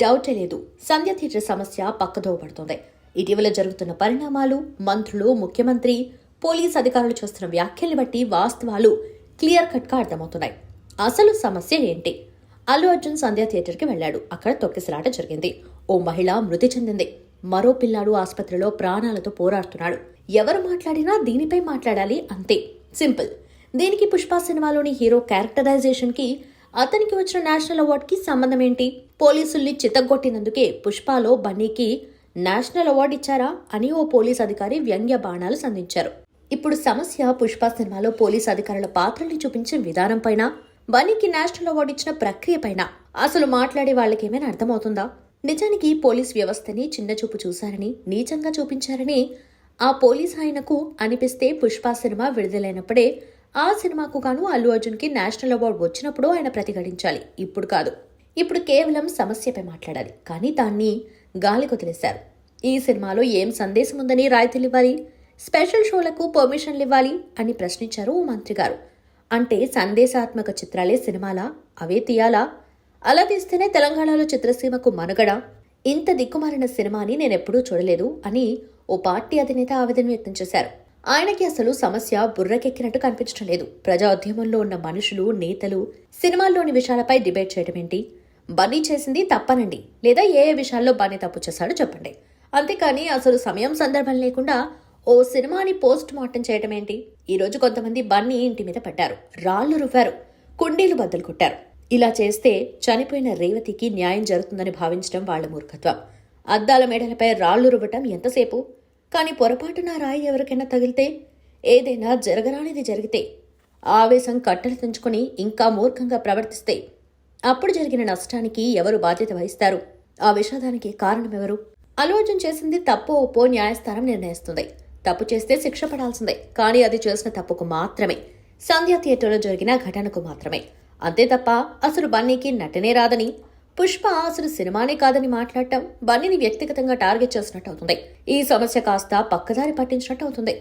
డౌటే లేదు, సంధ్య థియేటర్ సమస్య పక్కదోవ పడుతోంది. ఇటీవల జరుగుతున్న పరిణామాలు, మంత్రులు, ముఖ్యమంత్రి, పోలీస్ అధికారులు చేస్తున్న వ్యాఖ్యల్ని బట్టి వాస్తవాలు క్లియర్ కట్గా అర్థమవుతున్నాయి. అసలు సమస్య ఏంటి? అల్లు అర్జున్ సంధ్య థియేటర్కి వెళ్లాడు. అక్కడ తొక్కిసలాట జరిగింది. ఓ మహిళ మృతి చెందింది. మరో పిల్లాడు ఆసుపత్రిలో ప్రాణాలతో పోరాడుతున్నాడు. ఎవరు మాట్లాడినా దీనిపై మాట్లాడాలి, అంతే, సింపుల్. దీనికి పుష్ప సినిమాలోని హీరో క్యారెక్టరైజేషన్ కి అతనికి వచ్చిన నేషనల్ అవార్డ్ కి సంబంధం ఏంటి? పోలీసుల్ని చితగ్గొట్టినందుకే పుష్పలో బన్నీకి నేషనల్ అవార్డు ఇచ్చారా అని ఓ పోలీస్ అధికారి వ్యంగ్య బాణాలు సంధించారు. ఇప్పుడు సమస్య పుష్ప సినిమాలో పోలీస్ అధికారుల పాత్రల్ని చూపించిన విధానం పైన, బన్నీకి నేషనల్ అవార్డు ఇచ్చిన ప్రక్రియ పైన. అసలు మాట్లాడే వాళ్ళకేమైనా అర్థమవుతుందా? నిజానికి పోలీస్ వ్యవస్థని చిన్నచూపు చూశారని, నీచంగా చూపించారని ఆ పోలీస్ ఆయనకు అనిపిస్తే పుష్ప సినిమా విడుదలైనప్పుడే ఆ సినిమాకు గాను అల్లు అర్జున్కి నేషనల్ అవార్డు వచ్చినప్పుడు ఆయన ప్రతిఘటించాలి. ఇప్పుడు కాదు. ఇప్పుడు కేవలం సమస్యపై మాట్లాడాలి. కానీ దాన్ని గాలి కొదిలేశారు. ఈ సినిమాలో ఏం సందేశం ఉందని రాయితీలు ఇవ్వాలి, స్పెషల్ షోలకు పర్మిషన్లు ఇవ్వాలి అని ప్రశ్నించారు ఓ మంత్రి గారు. అంటే సందేశాత్మక చిత్రాలే సినిమాలా? అవే తీయాలా? అలా తీస్తేనే తెలంగాణలో చిత్రసీమకు మనుగడ. ఇంత దిక్కుమాలిన సినిమాని నేనెప్పుడూ చూడలేదు అని ఓ పార్టీ అధినేత ఆవేదన వ్యక్తం చేశారు. ఆయనకి అసలు సమస్య బుర్రకెక్కినట్టు కనిపించడం లేదు. ప్రజా ఉద్యమంలో ఉన్న మనుషులు, నేతలు సినిమాల్లోని విషయాలపై డిబేట్ చేయడం ఏంటి? బన్నీ చేసింది తప్పనండి, లేదా ఏ విషయాల్లో బన్నీ తప్పు చేశాడో చెప్పండి. అంతేకాని అసలు సమయం సందర్భం లేకుండా ఓ సినిమాని పోస్ట్ మార్టం చేయడం ఏంటి? ఈ రోజు కొంతమంది బన్నీ ఇంటి మీద పడ్డారు, రాళ్లు రువ్వారు, కుండీలు బద్దలు కొట్టారు. ఇలా చేస్తే చనిపోయిన రేవతికి న్యాయం జరుగుతుందని భావించడం వాళ్ల మూర్ఖత్వం. అద్దాల మేడలపై రాళ్లు రువ్వటం ఎంతసేపు? కానీ పొరపాటున రాయి ఎవరికైనా తగిలితే, ఏదైనా జరగరానిది జరిగితే, ఆవేశం కట్టలు తెంచుకుని ఇంకా మూర్ఖంగా ప్రవర్తిస్తే అప్పుడు జరిగిన నష్టానికి ఎవరు బాధ్యత వహిస్తారు? ఆ విషాదానికి కారణమెవరు? అల్లు అర్జున్ చేసింది తప్పు ఒప్పో న్యాయస్థానం నిర్ణయిస్తుంది. తప్పు చేస్తే శిక్ష పడాల్సిందే. కానీ అది చేసిన తప్పుకు మాత్రమే, సంధ్య థియేటర్లో జరిగిన ఘటనకు మాత్రమే. అంతే తప్ప అసలు బన్నీకి నటనే రాదని, పుష్ప అసలు సినిమానే కాదని మాట్లాడటం బన్నీని వ్యక్తిగతంగా టార్గెట్ చేసినట్టు అవుతుంది. ఈ సమస్య కాస్త పక్కదారి పట్టించినట్టు అవుతుంది.